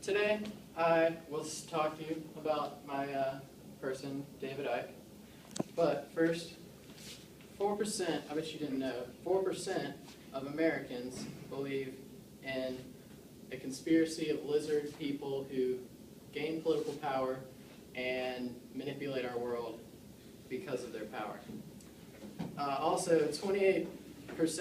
Today I will talk to you about my person, David Icke. But first, 4%, I bet you didn't know, 4% of Americans believe in a conspiracy of lizard people who gain political power and manipulate our world because of their power. Also, 28%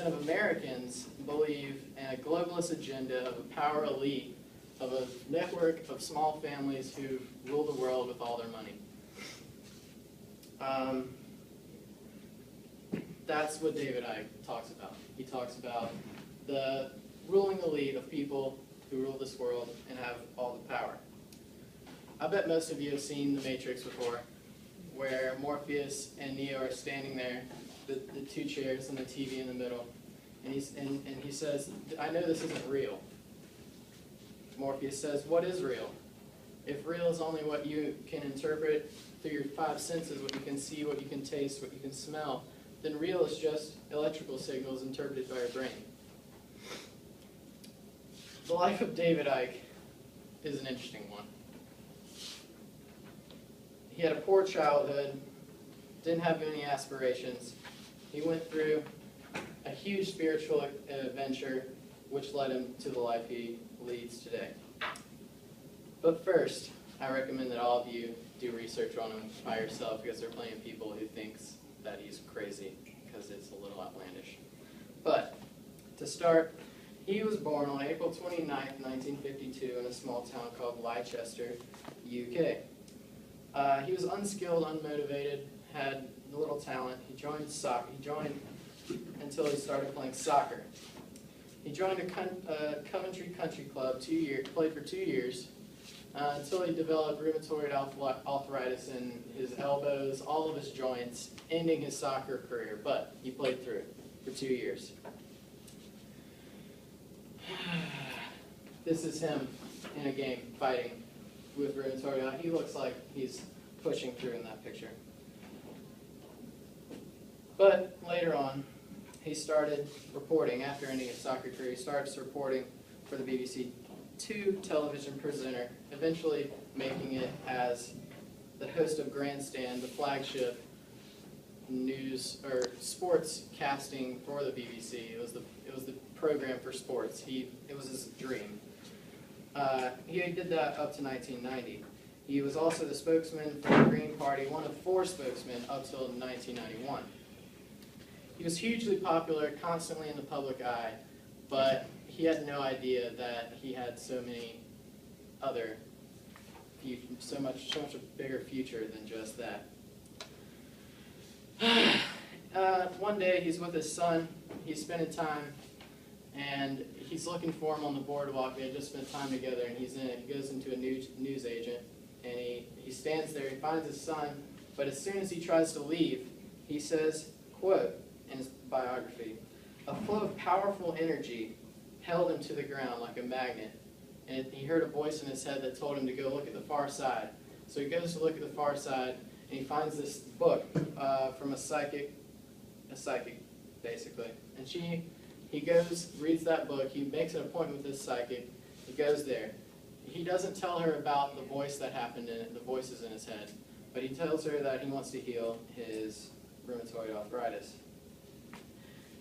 of Americans believe in a globalist agenda of a power elite, of a network of small families who rule the world with all their money. That's what David Icke talks about. He talks about the ruling elite of people who rule this world and have all the power. I bet most of you have seen The Matrix before, where Morpheus and Neo are standing there, the two chairs and the TV in the middle, and he says, "I know this isn't real." Morpheus says, "What is real? If real is only what you can interpret through your five senses, what you can see, what you can taste, what you can smell, then real is just electrical signals interpreted by your brain." The life of David Icke is an interesting one. He had a poor childhood, didn't have any aspirations. He went through a huge spiritual adventure, which led him to the life he leads today. But first, I recommend that all of you do research on him by yourself, because there are plenty of people who thinks that he's crazy, because it's a little outlandish. But to start, he was born on April 29th, 1952 in a small town called Leicester, UK. He was unskilled, unmotivated, had little talent. He joined until he started playing soccer. He joined a Coventry Country Club, played for 2 years, until he developed rheumatoid arthritis in his elbows, all of his joints, ending his soccer career. But he played through for 2 years. This is him in a game fighting with rheumatoid arthritis. He looks like he's pushing through in that picture. But later on, he started reporting. After ending his soccer career, he started reporting for the BBC 2 television presenter, eventually making it as the host of Grandstand, the flagship news or sports casting for the BBC. It was the program for sports. It was his dream. He did that up to 1990. He was also the spokesman for the Green Party, one of 4 spokesmen up till 1991. He was hugely popular, constantly in the public eye, but he had no idea that he had so much a bigger future than just that. One day he's with his son, he's spending time, and he's looking for him on the boardwalk. They had just spent time together, and he goes into a news agent, and he stands there, he finds his son, but as soon as he tries to leave, he says, quote, in his biography, "A flow of powerful energy held him to the ground like a magnet, and he heard a voice in his head that told him to go look at the far side." So he goes to look at the far side, and he finds this book from a psychic basically. And he goes, reads that book, he makes an appointment with this psychic, he goes there. He doesn't tell her about the voice that happened in it, the voices in his head, but he tells her that he wants to heal his rheumatoid arthritis.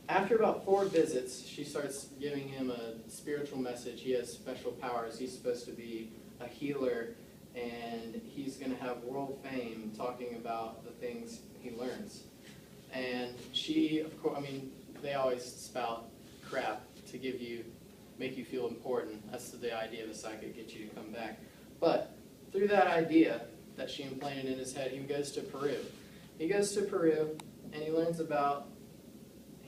After about 4 visits, she starts giving him a spiritual message. He has special powers. He's supposed to be a healer, and he's going to have world fame talking about the things he learns. And she, of course, they always spout crap to make you feel important. That's the idea of a psychic, get you to come back. But through that idea that she implanted in his head, he goes to Peru. He goes to Peru, and he learns about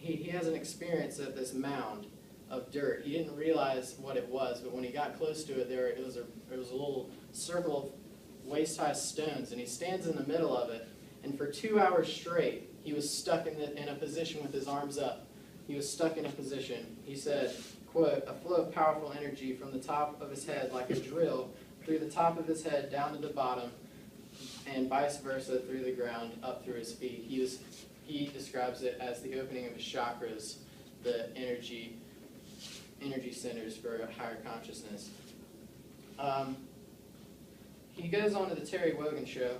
he has an experience at this mound of dirt. He didn't realize what it was, but when he got close to it, it was a little circle of waist-high stones, and he stands in the middle of it, and for 2 hours straight, he was stuck in a position with his arms up. He was stuck in a position. He said, quote, "A flow of powerful energy from the top of his head like a drill through the top of his head down to the bottom, and vice versa through the ground up through his feet." He describes it as the opening of his chakras, the energy centers for a higher consciousness. He goes on to the Terry Wogan show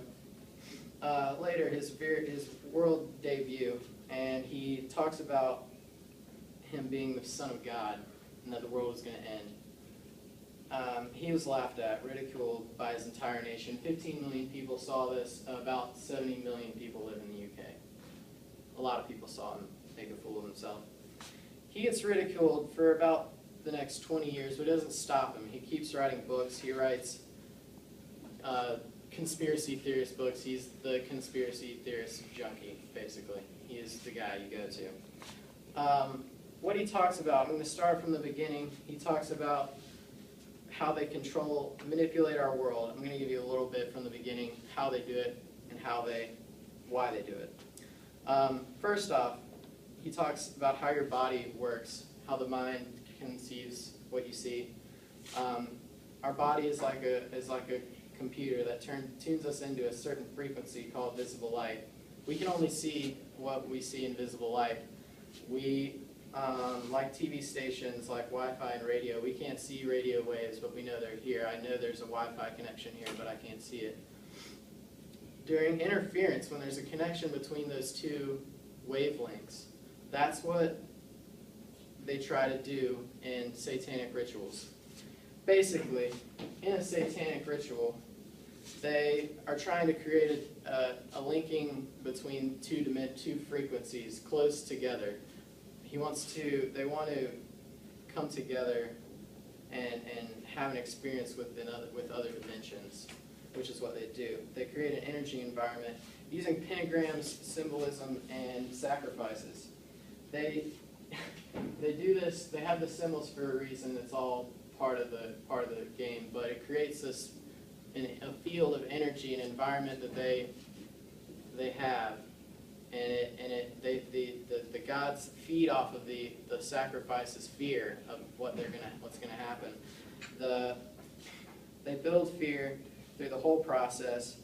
later, his world debut, and he talks about him being the Son of God and that the world was going to end. He was laughed at, ridiculed by his entire nation. 15 million people saw this. About 70 million people live in the UK. A lot of people saw him make a fool of himself. He gets ridiculed for about the next 20 years, but it doesn't stop him. He keeps writing books. He writes conspiracy theorist books. He's the conspiracy theorist junkie, basically. He is the guy you go to. What he talks about, I'm going to start from the beginning. He talks about how they manipulate our world. I'm going to give you a little bit from the beginning, how they do it and why they do it. First off, he talks about how your body works, how the mind conceives what you see. Our body is like a computer that tunes us into a certain frequency called visible light. We can only see what we see in visible light. We, like TV stations, like Wi-Fi and radio, we can't see radio waves, but we know they're here. I know there's a Wi-Fi connection here, but I can't see it. During interference, when there's a connection between those two wavelengths, that's what they try to do in satanic rituals. Basically, in a satanic ritual, they are trying to create a linking between two frequencies close together. They want to come together and have an experience with other dimensions, which is what they do. They create an energy environment using pentagrams, symbolism, and sacrifices. They do this. They have the symbols for a reason. It's all part of the game, but it creates a field of energy, an environment that they have, and the gods feed off of the sacrifices' fear of what's gonna happen. They build fear through the whole process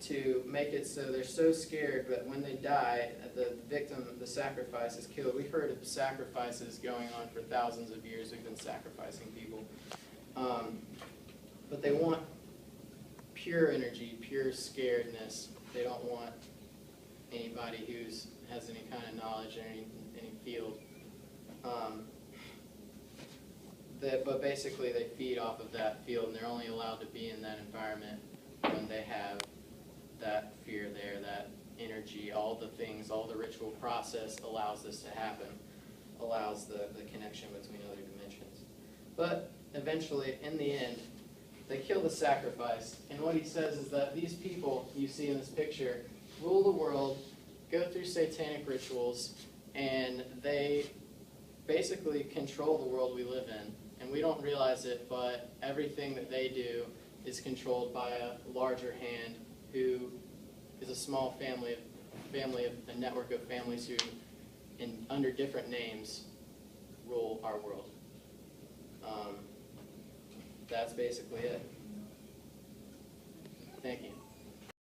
to make it so they're so scared that when they die, the victim, the sacrifice, is killed. We've heard of sacrifices going on for thousands of years. We've been sacrificing people. But they want pure energy, pure scaredness. They don't want anybody who has any kind of knowledge or any field. But basically they feed off of that field, and they're only allowed to be in that environment when they have that fear there, that energy, all the things, all the ritual process allows this to happen, allows the connection between other dimensions. But eventually, in the end, they kill the sacrifice, and what he says is that these people you see in this picture rule the world, go through satanic rituals, and they basically control the world we live in. And we don't realize it, but everything that they do is controlled by a larger hand who is a small a network of families who, under different names, rule our world. That's basically it. Thank you.